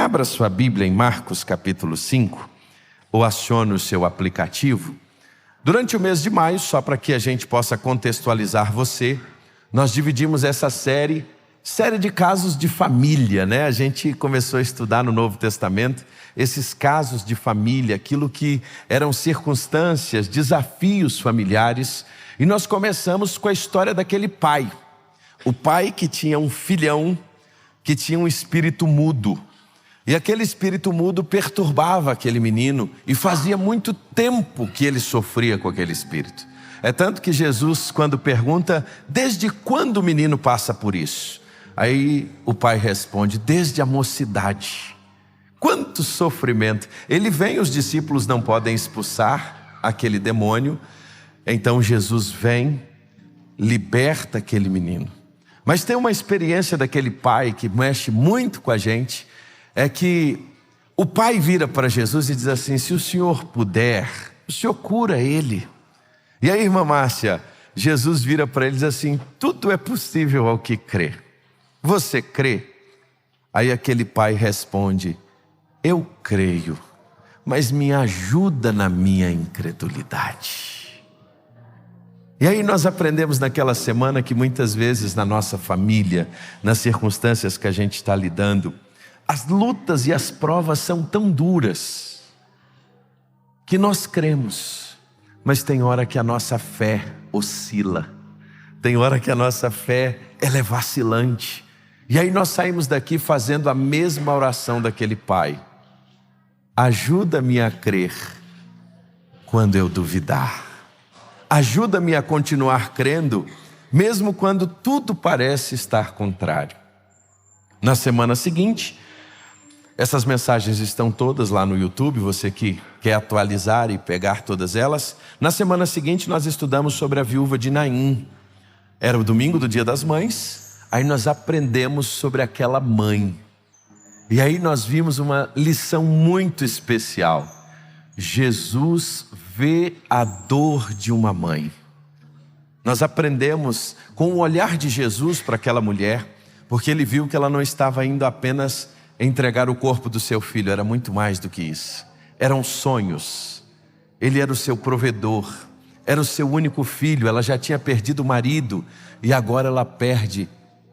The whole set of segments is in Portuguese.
Abra sua Bíblia em Marcos capítulo 5, ou acione o seu aplicativo. Durante o mês de maio, só para que a gente possa contextualizar você, nós dividimos essa série de casos de família, né? A gente começou a estudar no Novo Testamento esses casos de família, aquilo que eram circunstâncias, desafios familiares. E nós começamos com a história daquele pai. O pai que tinha um filhão que tinha um espírito mudo. E aquele espírito mudo perturbava aquele menino e fazia muito tempo que ele sofria com aquele espírito. É tanto que Jesus, quando pergunta, desde quando o menino passa por isso? Aí o pai responde, desde a mocidade. Quanto sofrimento! Ele vem, os discípulos não podem expulsar aquele demônio. Então Jesus vem, liberta aquele menino. Mas tem uma experiência daquele pai que mexe muito com a gente, é que o pai vira para Jesus e diz assim, se o senhor puder, o senhor cura ele. E aí, irmã Márcia, Jesus vira para ele e diz assim, tudo é possível ao que crê. Você crê? Aí aquele pai responde, eu creio, mas me ajuda na minha incredulidade. E aí nós aprendemos naquela semana que muitas vezes na nossa família, nas circunstâncias que a gente está lidando, as lutas e as provas são tão duras que nós cremos, mas tem hora que a nossa fé oscila, tem hora que a nossa fé ela é vacilante. E aí nós saímos daqui fazendo a mesma oração daquele pai. Ajuda-me a crer quando eu duvidar. Ajuda-me a continuar crendo, mesmo quando tudo parece estar contrário. Na semana seguinte, essas mensagens estão todas lá no YouTube, você que quer atualizar e pegar todas elas. Na semana seguinte nós estudamos sobre a viúva de Naim. Era o domingo do Dia das Mães, aí nós aprendemos sobre aquela mãe. E aí nós vimos uma lição muito especial. Jesus vê a dor de uma mãe. Nós aprendemos com o olhar de Jesus para aquela mulher, porque ele viu que ela não estava indo apenas entregar o corpo do seu filho, era muito mais do que isso. Eram sonhos. Ele era o seu provedor, era o seu único filho, ela já tinha perdido o marido e agora ela perde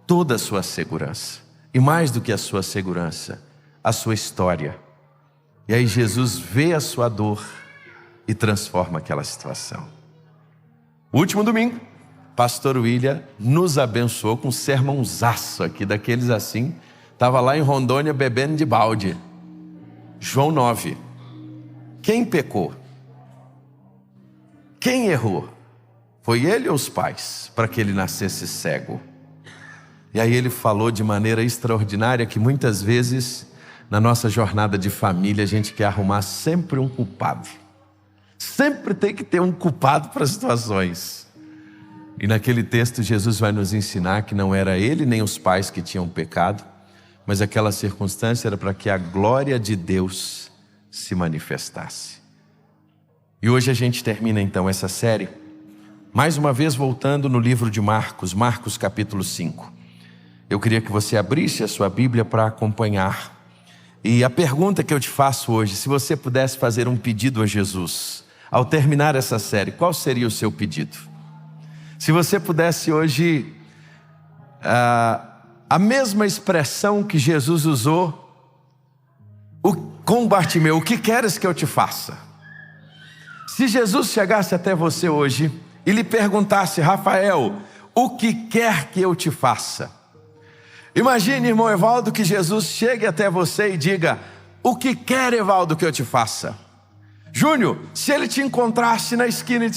toda a sua segurança. E mais do que a sua segurança, a sua história. E aí Jesus vê a sua dor e transforma aquela situação. O último domingo, pastor William nos abençoou com um sermãozaço aqui, daqueles assim. Estava lá em Rondônia bebendo de balde. João 9. Quem pecou? Quem errou? Foi ele ou os pais? Para que ele nascesse cego. E aí ele falou de maneira extraordinária que muitas vezes na nossa jornada de família a gente quer arrumar sempre um culpado. Sempre tem que ter um culpado para as situações. E naquele texto Jesus vai nos ensinar que não era ele nem os pais que tinham pecado, mas aquela circunstância era para que a glória de Deus se manifestasse. E hoje a gente termina então essa série, mais uma vez voltando no livro de Marcos, Marcos capítulo 5. Eu queria que você abrisse a sua Bíblia para acompanhar. E a pergunta que eu te faço hoje, se você pudesse fazer um pedido a Jesus, ao terminar essa série, qual seria o seu pedido? Se você pudesse hoje, a mesma expressão que Jesus usou com Bartimeu, o que queres que eu te faça? Se Jesus chegasse até você hoje e lhe perguntasse, Rafael, o que quer que eu te faça? Imagine, irmão Evaldo, que Jesus chegue até você e diga, o que quer, Evaldo, que eu te faça? Júnior, se ele te encontrasse na esquina e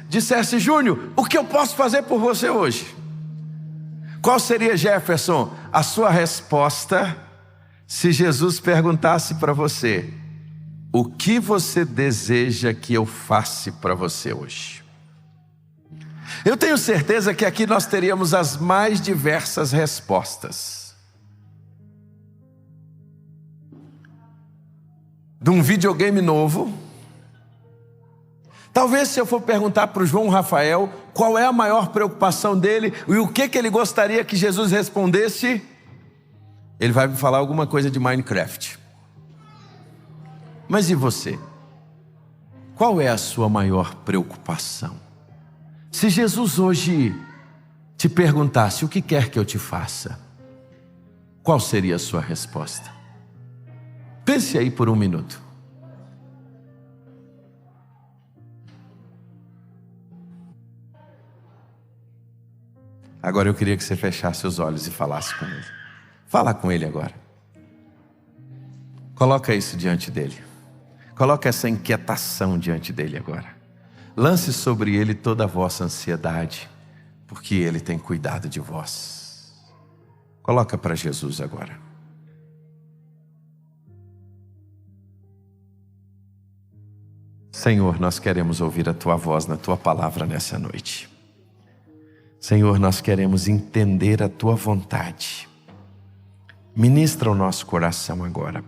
dissesse, Júnior, o que eu posso fazer por você hoje? Qual seria, Jefferson, a sua resposta se Jesus perguntasse para você, o que você deseja que eu faça para você hoje? Eu tenho certeza que aqui nós teríamos as mais diversas respostas. De um videogame novo. Talvez se eu for perguntar para o João Rafael qual é a maior preocupação dele e o que ele gostaria que Jesus respondesse, ele vai me falar alguma coisa de Minecraft. Mas e você? Qual é a sua maior preocupação? Se Jesus hoje te perguntasse: o que quer que eu te faça? Qual seria a sua resposta? Pense aí por um minuto. Agora eu queria que você fechasse os olhos e falasse com ele. Fala com ele agora. Coloca isso diante dele. Coloca essa inquietação diante dele agora. Lance sobre ele toda a vossa ansiedade, porque ele tem cuidado de vós. Coloca para Jesus agora. Senhor, nós queremos ouvir a tua voz na tua palavra nessa noite. Senhor, nós queremos entender a tua vontade. Ministra o nosso coração agora.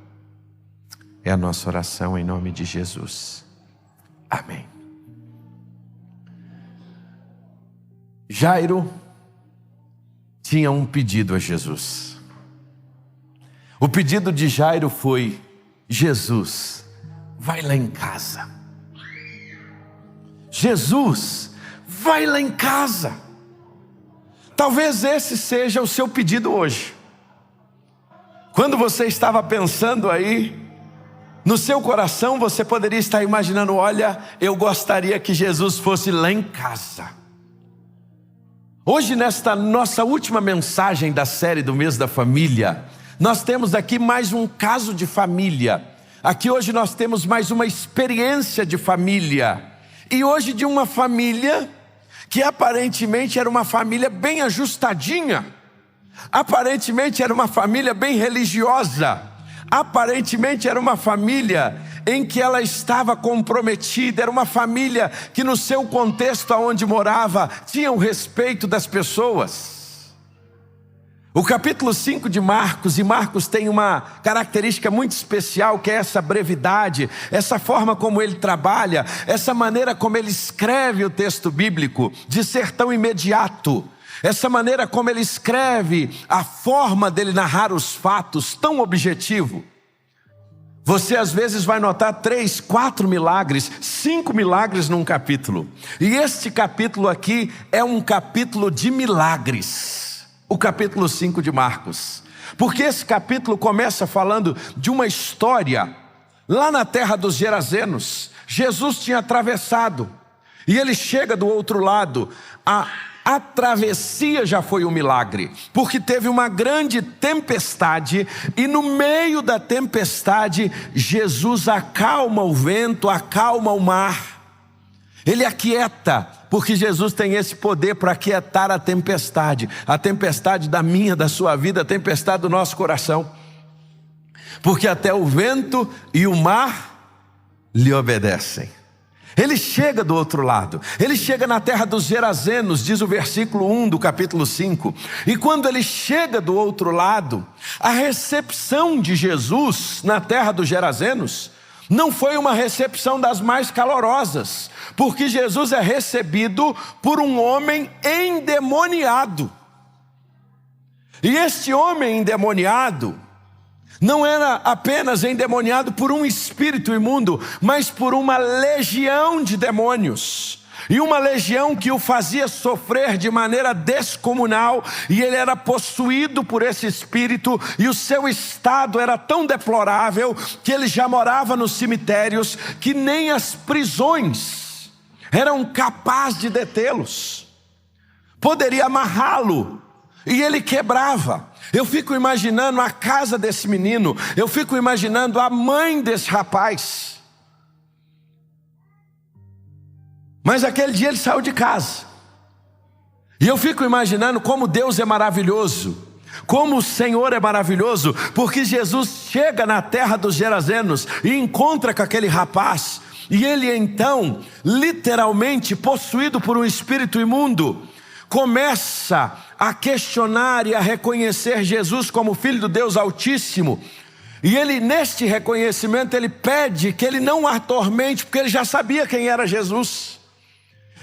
É a nossa oração em nome de Jesus. Amém. Jairo tinha um pedido a Jesus. O pedido de Jairo foi: Jesus, vai lá em casa. Jesus, vai lá em casa. Talvez esse seja o seu pedido hoje. Quando você estava pensando aí, no seu coração você poderia estar imaginando: olha, eu gostaria que Jesus fosse lá em casa. Hoje, nesta nossa última mensagem da série do mês da família, nós temos aqui mais um caso de família. Aqui hoje nós temos mais uma experiência de família. E hoje de uma família que aparentemente era uma família bem ajustadinha. Aparentemente era uma família bem religiosa. Aparentemente era uma família em que ela estava comprometida. Era uma família que no seu contexto aonde morava tinha o respeito das pessoas. O capítulo 5 de Marcos, e Marcos tem uma característica muito especial, que é essa brevidade, essa forma como ele trabalha, essa maneira como ele escreve o texto bíblico, de ser tão imediato. Essa maneira como ele escreve, a forma dele narrar os fatos, tão objetivo. Você às vezes vai notar 3, 4 milagres, 5 milagres num capítulo. E este capítulo aqui é um capítulo de milagres. O capítulo 5 de Marcos. Porque esse capítulo começa falando de uma história. Lá na terra dos Gerazenos, Jesus tinha atravessado. E ele chega do outro lado. A travessia já foi um milagre, porque teve uma grande tempestade, e no meio da tempestade, Jesus acalma o vento, acalma o mar. Ele aquieta, porque Jesus tem esse poder para aquietar a tempestade da minha, da sua vida, a tempestade do nosso coração. Porque até o vento e o mar lhe obedecem. Ele chega do outro lado, ele chega na terra dos Gerazenos, diz o versículo 1 do capítulo 5. E quando ele chega do outro lado, a recepção de Jesus na terra dos Gerazenos não foi uma recepção das mais calorosas, porque Jesus é recebido por um homem endemoniado. E este homem endemoniado não era apenas endemoniado por um espírito imundo, mas por uma legião de demônios. E uma legião que o fazia sofrer de maneira descomunal. E ele era possuído por esse espírito. E o seu estado era tão deplorável que ele já morava nos cemitérios, que nem as prisões eram capazes de detê-los. Poderia amarrá-lo e ele quebrava. Eu fico imaginando a casa desse menino, eu fico imaginando a mãe desse rapaz. Mas aquele dia ele saiu de casa. E eu fico imaginando como Deus é maravilhoso, como o Senhor é maravilhoso, porque Jesus chega na terra dos Gerazenos e encontra com aquele rapaz. E ele então, literalmente possuído por um espírito imundo, começa a questionar e a reconhecer Jesus como Filho do Deus Altíssimo. E ele, neste reconhecimento, ele pede que ele não atormente, porque ele já sabia quem era Jesus.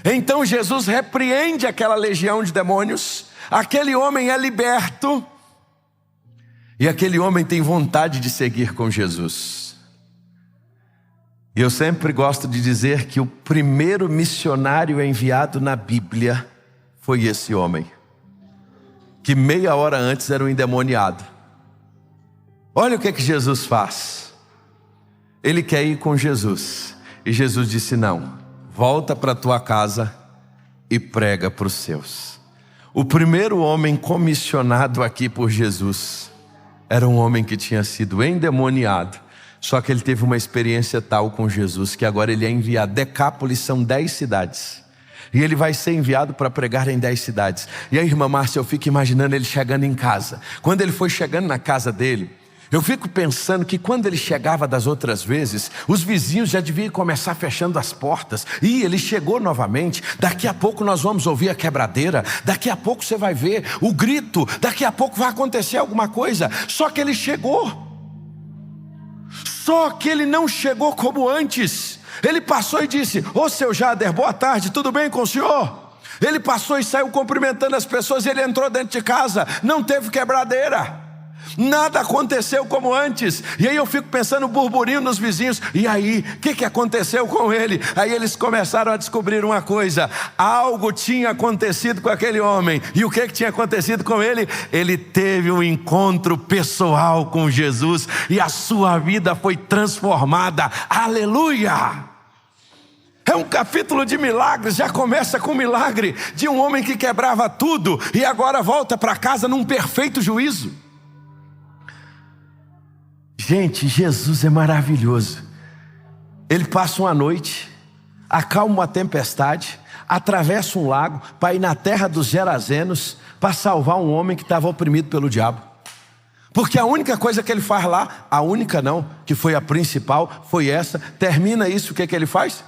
Então Jesus repreende aquela legião de demônios, aquele homem é liberto, E aquele homem tem vontade de seguir com Jesus. E eu sempre gosto de dizer que o primeiro missionário enviado na Bíblia foi esse homem, que meia hora antes era um endemoniado. Olha o que Jesus faz. Ele quer ir com Jesus. E Jesus disse: não, volta para a tua casa e prega para os seus. O primeiro homem comissionado aqui por Jesus era um homem que tinha sido endemoniado. Só que ele teve uma experiência tal com Jesus que agora ele é enviado. Decápolis são 10 cidades. E ele vai ser enviado para pregar em 10 cidades. E aí, irmã Márcia, eu fico imaginando ele chegando em casa. Quando ele foi chegando na casa dele, eu fico pensando que quando ele chegava das outras vezes, os vizinhos já deviam começar fechando as portas. E ele chegou novamente. Daqui a pouco nós vamos ouvir a quebradeira. Daqui a pouco você vai ver o grito. Daqui a pouco vai acontecer alguma coisa. Só que ele chegou. Só que ele não chegou como antes. Ele passou e disse: ô seu Jader, boa tarde, tudo bem com o senhor? Ele passou e saiu cumprimentando as pessoas. Ele entrou dentro de casa, não teve quebradeira, nada aconteceu como antes. E aí eu fico pensando, burburinho nos vizinhos. E aí, o que aconteceu com ele? Aí eles começaram a descobrir uma coisa: algo tinha acontecido com aquele homem. E o que tinha acontecido com ele? Ele teve um encontro pessoal com Jesus e a sua vida foi transformada. Aleluia! É um capítulo de milagres. Já começa com o milagre de um homem que quebrava tudo e agora volta para casa num perfeito juízo. Gente, Jesus é maravilhoso. Ele passa uma noite, acalma uma tempestade, atravessa um lago para ir na terra dos Gerazenos para salvar um homem que estava oprimido pelo diabo. Porque a única coisa que ele faz lá, a única não, que foi a principal, foi essa. Termina isso, o que ele faz?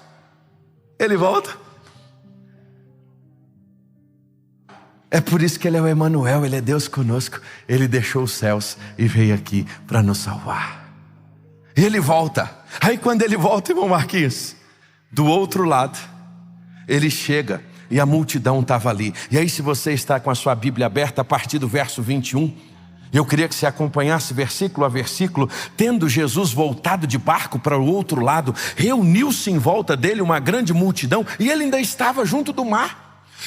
Ele volta. É por isso que ele é o Emanuel, ele é Deus conosco. Ele deixou os céus e veio aqui para nos salvar. Ele volta. Aí quando ele volta, irmão Marquinhos, do outro lado, ele chega e a multidão estava ali. E aí, se você está com a sua Bíblia aberta, a partir do verso 21, eu queria que você acompanhasse versículo a versículo. Tendo Jesus voltado de barco para o outro lado, reuniu-se em volta dele uma grande multidão, e ele ainda estava junto do mar.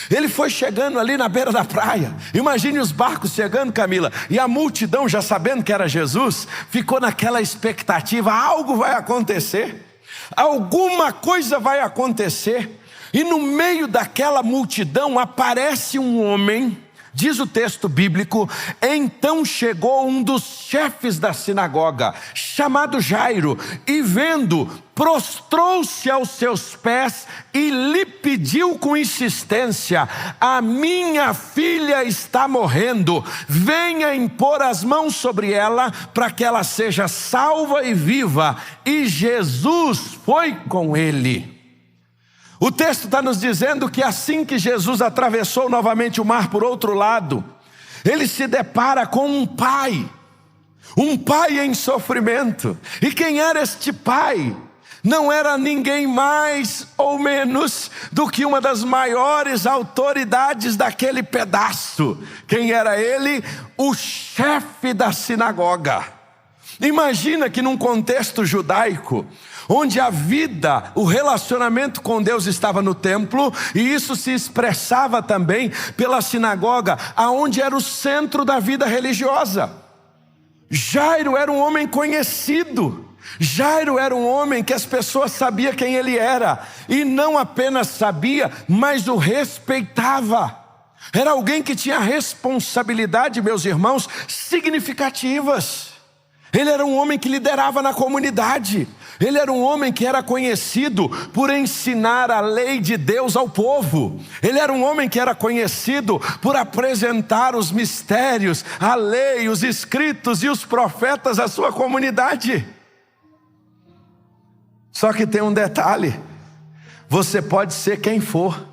Ele foi chegando ali na beira da praia. Imagine os barcos chegando, Camila. E a multidão, já sabendo que era Jesus, ficou naquela expectativa: algo vai acontecer, alguma coisa vai acontecer. E no meio daquela multidão aparece um homem. Diz o texto bíblico: então chegou um dos chefes da sinagoga, chamado Jairo, e vendo, prostrou-se aos seus pés e lhe pediu com insistência: a minha filha está morrendo, venha impor as mãos sobre ela para que ela seja salva e viva. E Jesus foi com ele. O texto está nos dizendo que assim que Jesus atravessou novamente o mar por outro lado, ele se depara com um pai em sofrimento. E quem era este pai? Não era ninguém mais ou menos do que uma das maiores autoridades daquele pedaço. Quem era ele? O chefe da sinagoga. Imagina que num contexto judaico, onde a vida, o relacionamento com Deus estava no templo, e isso se expressava também pela sinagoga, aonde era o centro da vida religiosa. Jairo era um homem conhecido. Jairo era um homem que as pessoas sabiam quem ele era, e não apenas sabia, mas o respeitava. Era alguém que tinha responsabilidade, meus irmãos, significativas. Ele era um homem que liderava na comunidade. Ele era um homem que era conhecido por ensinar a lei de Deus ao povo. Ele era um homem que era conhecido por apresentar os mistérios, a lei, os escritos e os profetas à sua comunidade. Só que tem um detalhe: você pode ser quem for.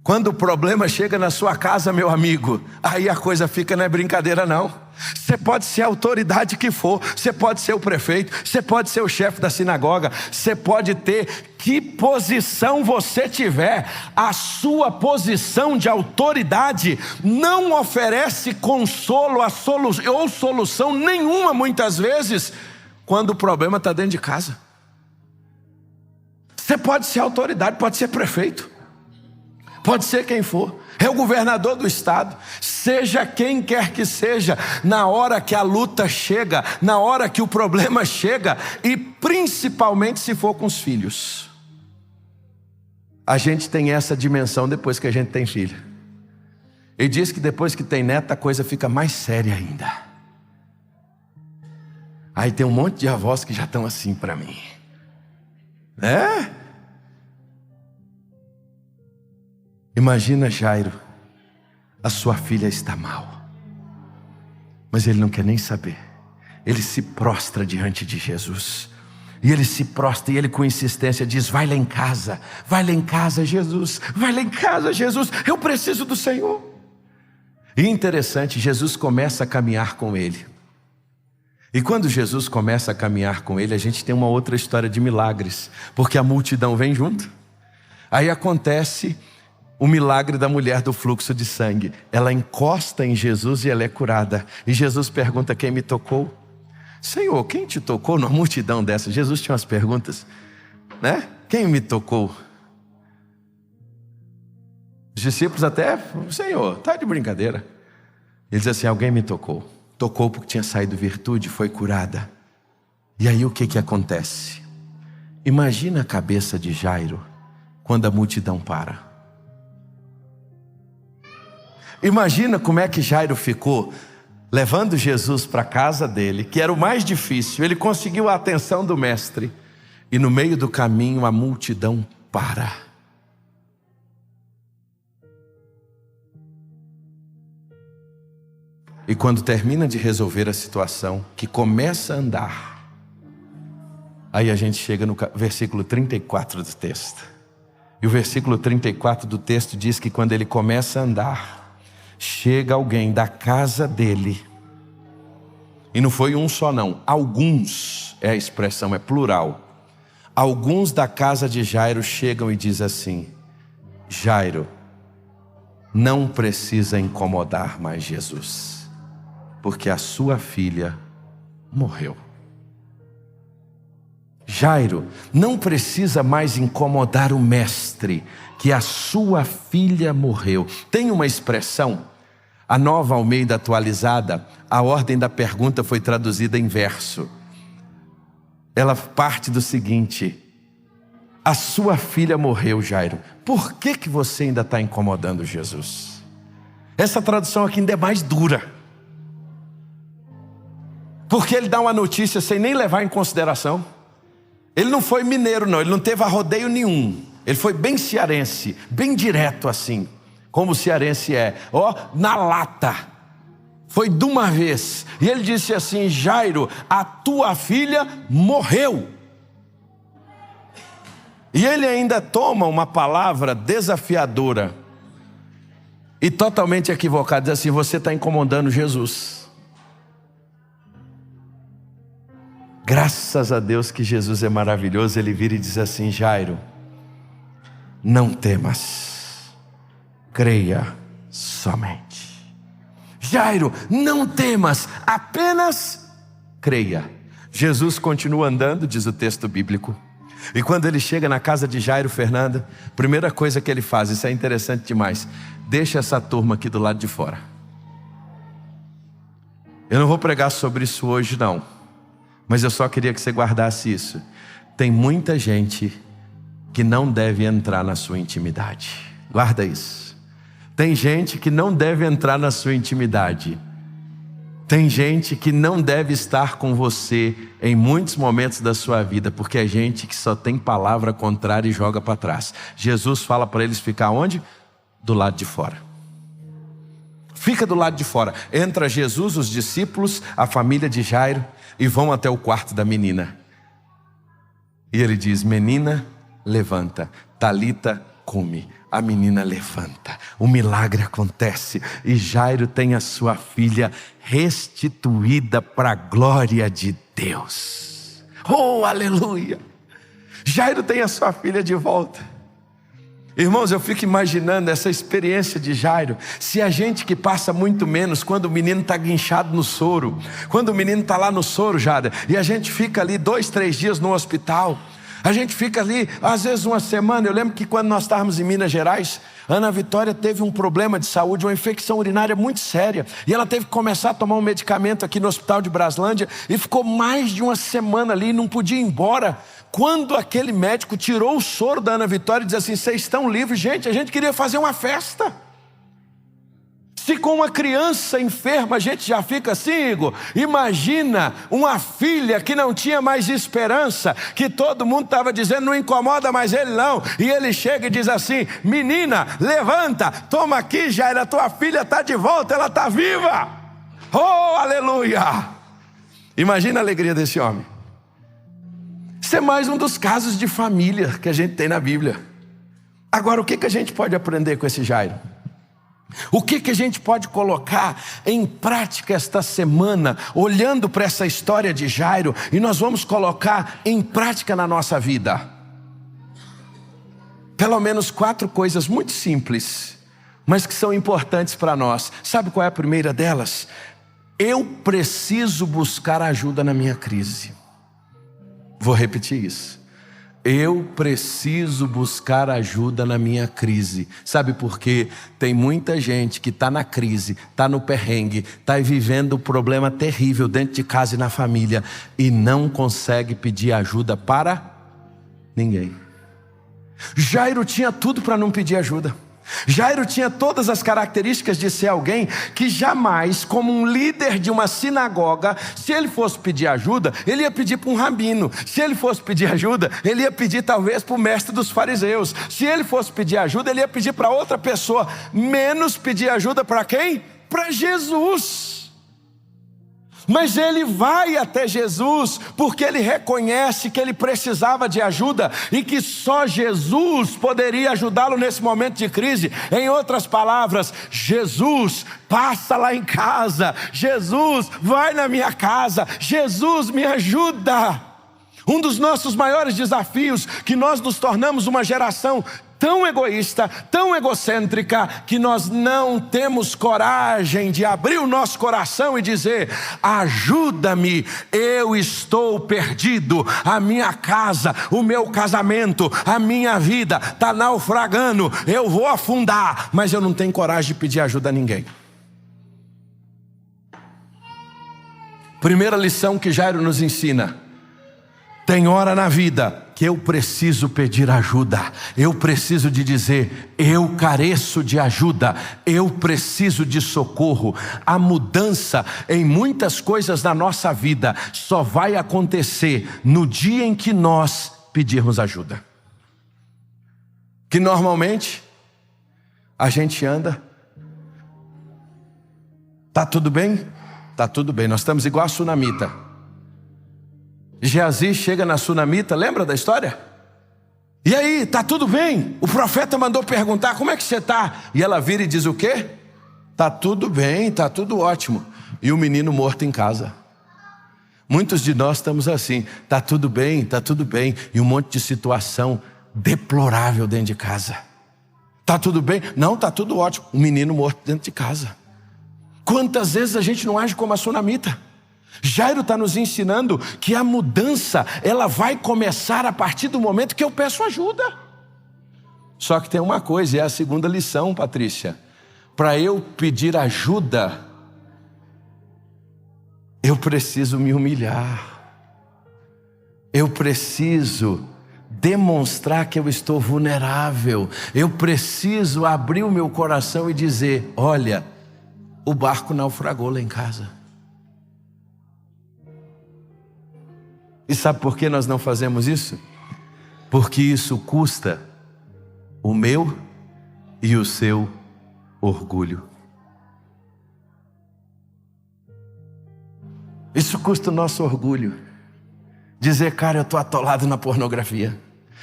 Quando o problema chega na sua casa, meu amigo, aí a coisa fica, não é brincadeira não. Você pode ser a autoridade que for, você pode ser o prefeito, você pode ser o chefe da sinagoga, você pode ter que posição você tiver, a sua posição de autoridade não oferece consolo ou solução nenhuma muitas vezes, quando o problema está dentro de casa. Você pode ser autoridade, pode ser prefeito, pode ser quem for, é o governador do estado, seja quem quer que seja, na hora que a luta chega, na hora que o problema chega, e principalmente se for com os filhos. A gente tem essa dimensão depois que a gente tem filho. E diz que depois que tem neto a coisa fica mais séria ainda. Aí tem um monte de avós que já estão assim para mim. Imagina Jairo, a sua filha está mal, mas ele não quer nem saber. Ele se prostra diante de Jesus, e ele se prostra, e ele com insistência diz: vai lá em casa Jesus, vai lá em casa Jesus, eu preciso do Senhor. E interessante, Jesus começa a caminhar com ele. E quando Jesus começa a caminhar com ele, a gente tem uma outra história de milagres, porque a multidão vem junto. Aí acontece o milagre da mulher do fluxo de sangue. Ela encosta em Jesus e ela é curada. E Jesus pergunta: quem me tocou? Senhor, quem te tocou numa multidão dessa? Jesus tinha umas perguntas, né? Quem me tocou? Os discípulos até: Senhor, tá de brincadeira. Ele diz assim: alguém me tocou. Tocou porque tinha saído virtude, foi curada. E aí o que acontece? Imagina a cabeça de Jairo quando a multidão para. Imagina como é que Jairo ficou levando Jesus para a casa dele, que era o mais difícil. Ele conseguiu a atenção do mestre, e no meio do caminho a multidão para. E quando termina de resolver a situação, que começa a andar, aí a gente chega no versículo 34 do texto. E o versículo 34 do texto diz que quando ele começa a andar, chega alguém da casa dele. E não foi um só não, alguns, é a expressão, é plural. Alguns da casa de Jairo chegam e dizem assim: Jairo, não precisa incomodar mais Jesus, porque a sua filha morreu. Jairo, não precisa mais incomodar o mestre, que a sua filha morreu. Tem uma expressão, a Nova Almeida atualizada, a ordem da pergunta foi traduzida em verso. Ela parte do seguinte: a sua filha morreu, Jairo, por que você ainda está incomodando Jesus? Essa tradução aqui ainda é mais dura, porque ele dá uma notícia sem nem levar em consideração. Ele não foi mineiro não, ele não teve arrodeio nenhum. Ele foi bem cearense, bem direto assim, como o cearense é, na lata. Foi de uma vez. E ele disse assim: Jairo, a tua filha morreu. E ele ainda toma uma palavra desafiadora e totalmente equivocada, diz assim: você está incomodando Jesus. Graças a Deus que Jesus é maravilhoso. Ele vira e diz assim: Jairo, não temas, creia somente. Jairo, não temas, apenas creia. Jesus continua andando, diz o texto bíblico. E quando ele chega na casa de Jairo, Fernanda, primeira coisa que ele faz, isso é interessante demais: deixa essa turma aqui do lado de fora. Eu não vou pregar sobre isso hoje não, mas eu só queria que você guardasse isso. Tem muita gente que não deve entrar na sua intimidade. Guarda isso. Tem gente que não deve entrar na sua intimidade. Tem gente que não deve estar com você em muitos momentos da sua vida, porque é gente que só tem palavra contrária e joga para trás. Jesus fala para eles ficar onde? Do lado de fora. Fica do lado de fora. Entra Jesus, os discípulos, a família de Jairo, e vão até o quarto da menina. E ele diz: menina, levanta. Talita come, a menina levanta, o milagre acontece e Jairo tem a sua filha restituída para a glória de Deus. Oh, aleluia! Jairo tem a sua filha de volta. Irmãos, eu fico imaginando essa experiência de Jairo. Se a gente que passa muito menos quando o menino está guinchado no soro, quando o menino está lá no soro, Jada, e a gente fica ali 2, 3 dias no hospital, a gente fica ali, às vezes uma semana. Eu lembro que quando nós estávamos em Minas Gerais, Ana Vitória teve um problema de saúde, uma infecção urinária muito séria, e ela teve que começar a tomar um medicamento aqui no hospital de Braslândia, e ficou mais de uma semana ali, não podia ir embora. Quando aquele médico tirou o soro da Ana Vitória e disse assim: vocês estão livres. Gente, a gente queria fazer uma festa. Se com uma criança enferma a gente já fica assim, Igor, imagina uma filha que não tinha mais esperança, que todo mundo estava dizendo não incomoda mais ele não, e ele chega e diz assim: menina, levanta, toma aqui, Jairo, a tua filha está de volta, ela está viva. Oh, aleluia! Imagina a alegria desse homem. Isso é mais um dos casos de família que a gente tem na Bíblia. Agora, o que a gente pode aprender com esse Jairo? O que a gente pode colocar em prática esta semana, olhando para essa história de Jairo, e nós vamos colocar em prática na nossa vida? Pelo menos 4 coisas muito simples, mas que são importantes para nós. Sabe qual é a primeira delas? Eu preciso buscar ajuda na minha crise. Vou repetir isso. Eu preciso buscar ajuda na minha crise. Sabe por quê? Tem muita gente que está na crise, está no perrengue, está vivendo um problema terrível dentro de casa e na família, e não consegue pedir ajuda para ninguém. Jairo tinha tudo para não pedir ajuda. Jairo tinha todas as características de ser alguém que jamais, como um líder de uma sinagoga, se ele fosse pedir ajuda, ele ia pedir para um rabino. Se ele fosse pedir ajuda, ele ia pedir talvez para o mestre dos fariseus. Se ele fosse pedir ajuda, ele ia pedir para outra pessoa, menos pedir ajuda para quem? Para Jesus. Mas ele vai até Jesus porque ele reconhece que ele precisava de ajuda e que só Jesus poderia ajudá-lo nesse momento de crise. Em outras palavras, Jesus, passa lá em casa. Jesus, vai na minha casa. Jesus, me ajuda. Um dos nossos maiores desafios, que nós nos tornamos uma geração tão egoísta, tão egocêntrica, que nós não temos coragem de abrir o nosso coração e dizer: ajuda-me, eu estou perdido, a minha casa, o meu casamento, a minha vida está naufragando, eu vou afundar, mas eu não tenho coragem de pedir ajuda a ninguém. Primeira lição que Jairo nos ensina: tem hora na vida que eu preciso pedir ajuda. Eu preciso de dizer: eu careço de ajuda. Eu preciso de socorro. A mudança em muitas coisas da nossa vida só vai acontecer no dia em que nós pedirmos ajuda. Que normalmente a gente anda: tá tudo bem? Tá tudo bem. Nós estamos igual a sunamita. Geazi chega na sunamita, lembra da história? E aí, tá tudo bem? O profeta mandou perguntar: como é que você está? E ela vira e diz o quê? Tá tudo bem, tá tudo ótimo. E o menino morto em casa. Muitos de nós estamos assim: tá tudo bem, e um monte de situação deplorável dentro de casa. Tá tudo bem? Não, tá tudo ótimo. Um menino morto dentro de casa. Quantas vezes a gente não age como a sunamita? Jairo está nos ensinando que a mudança, ela vai começar a partir do momento que eu peço ajuda. Só que tem uma coisa, é a segunda lição, Patrícia. Para eu pedir ajuda, eu preciso me humilhar. Eu preciso demonstrar que eu estou vulnerável. Eu preciso abrir o meu coração e dizer: olha, o barco naufragou lá em casa. E sabe por que nós não fazemos isso? Porque isso custa o meu e o seu orgulho. Isso custa o nosso orgulho. Dizer: cara, eu estou atolado na pornografia.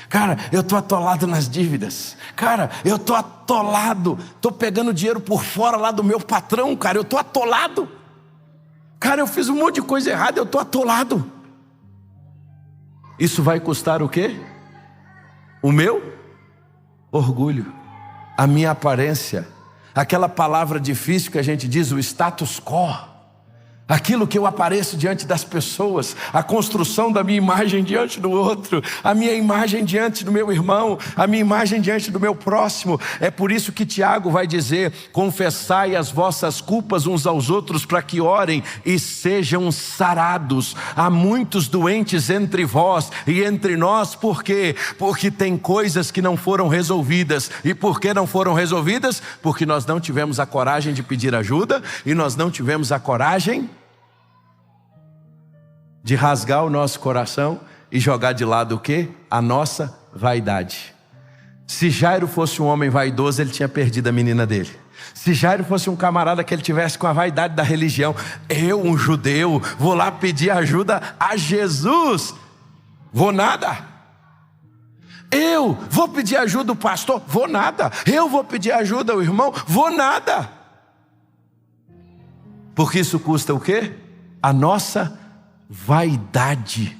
Cara, eu estou atolado nas dívidas. Cara, eu estou atolado. Estou pegando dinheiro por fora lá do meu patrão, cara. Eu estou atolado. Cara, eu fiz um monte de coisa errada, eu estou atolado. Isso vai custar o quê? O meu orgulho, a minha aparência, aquela palavra difícil que a gente diz, o status quo. Aquilo que eu apareço diante das pessoas, a construção da minha imagem diante do outro, a minha imagem diante do meu irmão, a minha imagem diante do meu próximo. É por isso que Tiago vai dizer: confessai as vossas culpas uns aos outros para que orem e sejam sarados. Há muitos doentes entre vós e entre nós, por quê? Porque tem coisas que não foram resolvidas. E por que não foram resolvidas? Porque nós não tivemos a coragem de pedir ajuda e nós não tivemos a coragem de rasgar o nosso coração e jogar de lado o quê? A nossa vaidade. Se Jairo fosse um homem vaidoso, ele tinha perdido a menina dele. Se Jairo fosse um camarada que ele tivesse com a vaidade da religião, eu, um judeu, vou lá pedir ajuda a Jesus, vou nada. Eu vou pedir ajuda ao pastor, vou nada. Eu vou pedir ajuda ao irmão, vou nada. Porque isso custa o quê? A nossa vaidade.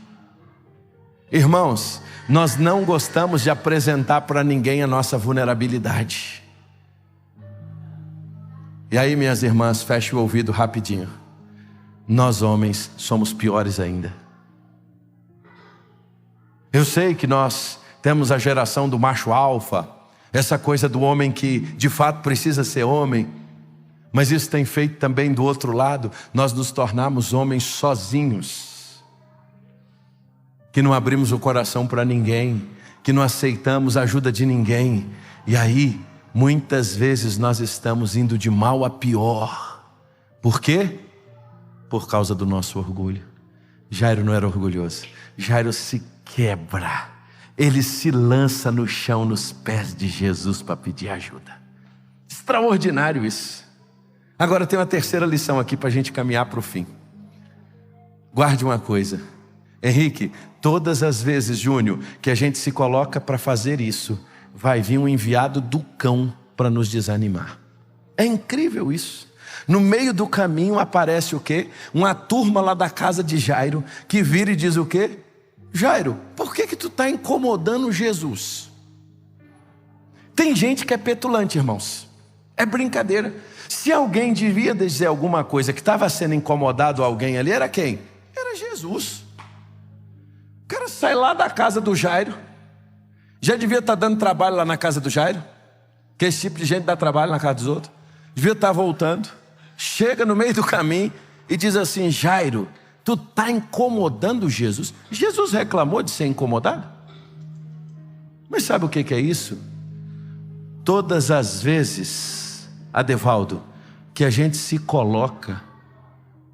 Irmãos, nós não gostamos de apresentar para ninguém a nossa vulnerabilidade. E aí, minhas irmãs, feche o ouvido rapidinho. Nós homens somos piores ainda. Eu sei que nós temos a geração do macho alfa, essa coisa do homem que de fato precisa ser homem. Mas isso tem feito também do outro lado, nós nos tornamos homens sozinhos, que não abrimos o coração para ninguém, que não aceitamos a ajuda de ninguém. E aí, muitas vezes nós estamos indo de mal a pior. Por quê? Por causa do nosso orgulho. Jairo não era orgulhoso. Jairo se quebra. Ele se lança no chão, nos pés de Jesus para pedir ajuda. Extraordinário isso. Agora tem uma terceira lição aqui para a gente caminhar para o fim. Guarde uma coisa, Henrique, todas as vezes, Júnior, que a gente se coloca para fazer isso, vai vir um enviado do cão para nos desanimar. É incrível isso. No meio do caminho aparece o quê? Uma turma lá da casa de Jairo, que vira e diz o quê? Jairo, por que tu está incomodando Jesus? Tem gente que é petulante, irmãos. É brincadeira. Se alguém devia dizer alguma coisa que estava sendo incomodado alguém ali, era quem? Era Jesus. O cara sai lá da casa do Jairo. Já devia estar dando trabalho lá na casa do Jairo, que esse tipo de gente dá trabalho na casa dos outros. Devia estar voltando. Chega no meio do caminho e diz assim: Jairo, tu está incomodando Jesus. Jesus reclamou de ser incomodado? Mas sabe o que é isso? Todas as vezes, Adevaldo, que a gente se coloca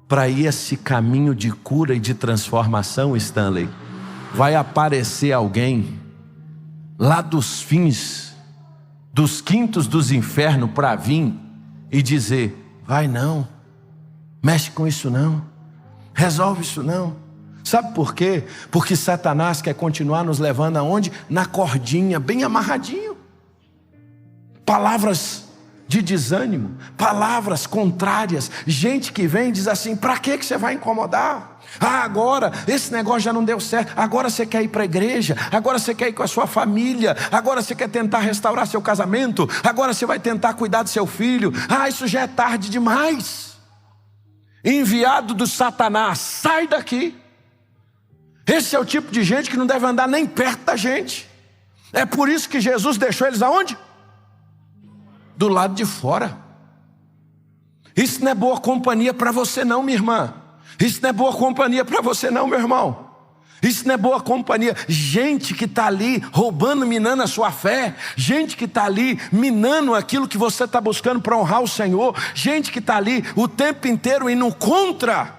para ir esse caminho de cura e de transformação, Stanley, vai aparecer alguém lá dos fins, dos quintos dos infernos para vir e dizer: vai não, mexe com isso não, resolve isso não. Sabe por quê? Porque Satanás quer continuar nos levando aonde? Na cordinha, bem amarradinho. Palavras de desânimo, palavras contrárias, gente que vem e diz assim: para que você vai incomodar? Agora esse negócio já não deu certo, agora você quer ir para a igreja, agora você quer ir com a sua família, agora você quer tentar restaurar seu casamento, agora você vai tentar cuidar do seu filho. Isso já é tarde demais. Enviado do Satanás, sai daqui. Esse é o tipo de gente que não deve andar nem perto da gente. É por isso que Jesus deixou eles aonde? Do lado de fora. Isso não é boa companhia para você não, minha irmã. Isso não é boa companhia para você não, meu irmão. Isso não é boa companhia. Gente que está ali roubando, minando a sua fé. Gente que está ali minando aquilo que você está buscando para honrar o Senhor. Gente que está ali o tempo inteiro indo contra.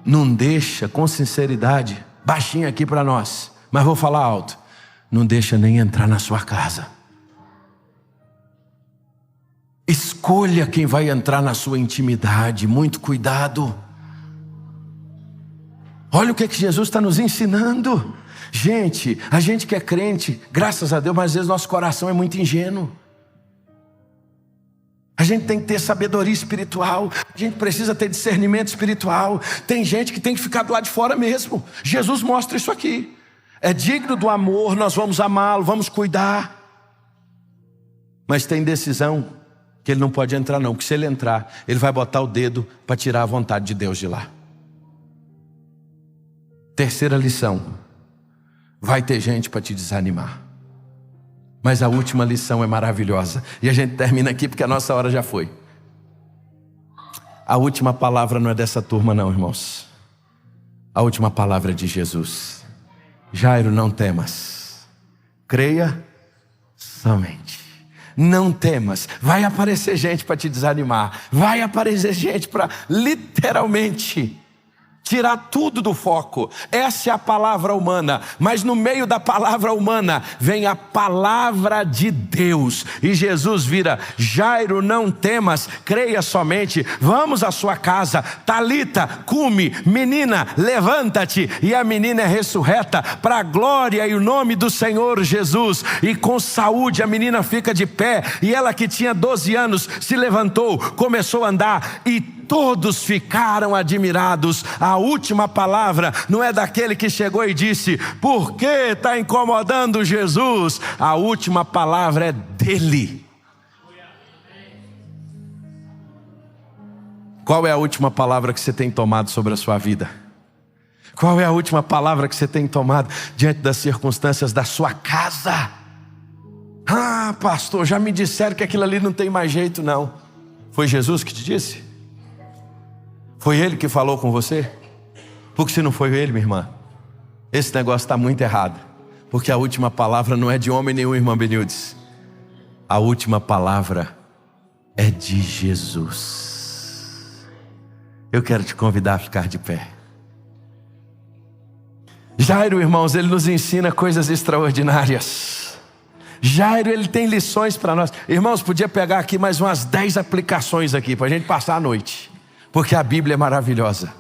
Não deixa, com sinceridade, baixinho aqui para nós, mas vou falar alto, não deixa nem entrar na sua casa. Escolha quem vai entrar na sua intimidade, muito cuidado. Olha o que Jesus está nos ensinando. Gente, a gente que é crente, graças a Deus, mas às vezes nosso coração é muito ingênuo. A gente tem que ter sabedoria espiritual, a gente precisa ter discernimento espiritual. Tem gente que tem que ficar do lado de fora mesmo. Jesus mostra isso aqui. É digno do amor, nós vamos amá-lo, vamos cuidar. Mas tem decisão que ele não pode entrar não, porque se ele entrar, ele vai botar o dedo para tirar a vontade de Deus de lá. Terceira lição: vai ter gente para te desanimar. Mas a última lição é maravilhosa. E a gente termina aqui porque a nossa hora já foi. A última palavra não é dessa turma não, irmãos. A última palavra é de Jesus. Jairo, não temas. Creia somente. Não temas. Vai aparecer gente para te desanimar. Vai aparecer gente para literalmente tirar tudo do foco. Essa é a palavra humana, mas no meio da palavra humana vem a palavra de Deus. E Jesus vira: Jairo, não temas, creia somente. Vamos à sua casa. Talita, cume, menina, levanta-te. E a menina é ressurreta para a glória e o nome do Senhor Jesus. E com saúde a menina fica de pé. E ela que tinha 12 anos se levantou, começou a andar e todos ficaram admirados. A última palavra não é daquele que chegou e disse: por que está incomodando Jesus? A última palavra é dele. Qual é a última palavra que você tem tomado sobre a sua vida? Qual é a última palavra que você tem tomado diante das circunstâncias da sua casa? Ah, pastor, já me disseram que aquilo ali não tem mais jeito não. Foi Jesus que te disse? Foi ele que falou com você? Porque se não foi ele, minha irmã, esse negócio está muito errado. Porque a última palavra não é de homem nenhum, irmã Benildes. A última palavra é de Jesus. Eu quero te convidar a ficar de pé. Jairo, irmãos, ele nos ensina coisas extraordinárias. Jairo, ele tem lições para nós. Irmãos, podia pegar aqui mais umas 10 aplicações aqui para a gente passar a noite. Porque a Bíblia é maravilhosa.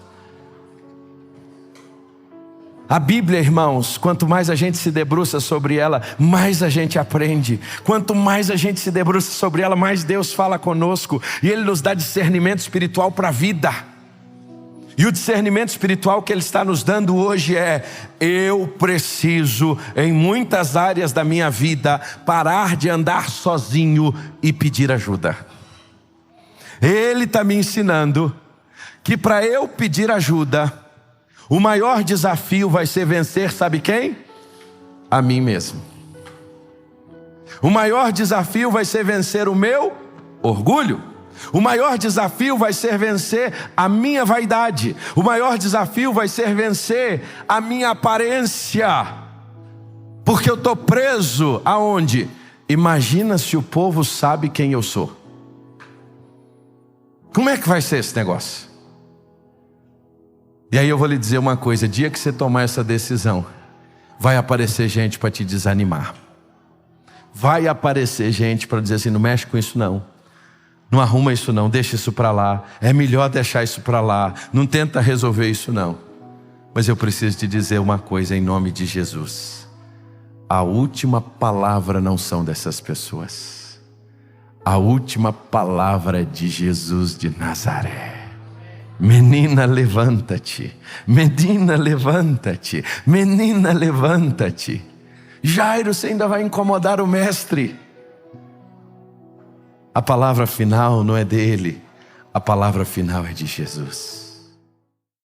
A Bíblia, irmãos, quanto mais a gente se debruça sobre ela, mais a gente aprende. Quanto mais a gente se debruça sobre ela, mais Deus fala conosco. E Ele nos dá discernimento espiritual para a vida. E o discernimento espiritual que Ele está nos dando hoje é: eu preciso, em muitas áreas da minha vida, parar de andar sozinho e pedir ajuda. Ele está me ensinando que para eu pedir ajuda, o maior desafio vai ser vencer, sabe quem? A mim mesmo. O maior desafio vai ser vencer o meu orgulho. O maior desafio vai ser vencer a minha vaidade. O maior desafio vai ser vencer a minha aparência. Porque eu estou preso aonde? Imagina se o povo sabe quem eu sou. Como é que vai ser esse negócio? E aí eu vou lhe dizer uma coisa: dia que você tomar essa decisão, vai aparecer gente para te desanimar. Vai aparecer gente para dizer assim: não mexe com isso não. Não arruma isso não, deixa isso para lá. É melhor deixar isso para lá. Não tenta resolver isso não. Mas eu preciso te dizer uma coisa em nome de Jesus. A última palavra não são dessas pessoas. A última palavra é de Jesus de Nazaré. Menina, levanta-te. Menina, levanta-te. Menina, levanta-te. Jairo, você ainda vai incomodar o mestre. A palavra final não é dele. A palavra final é de Jesus.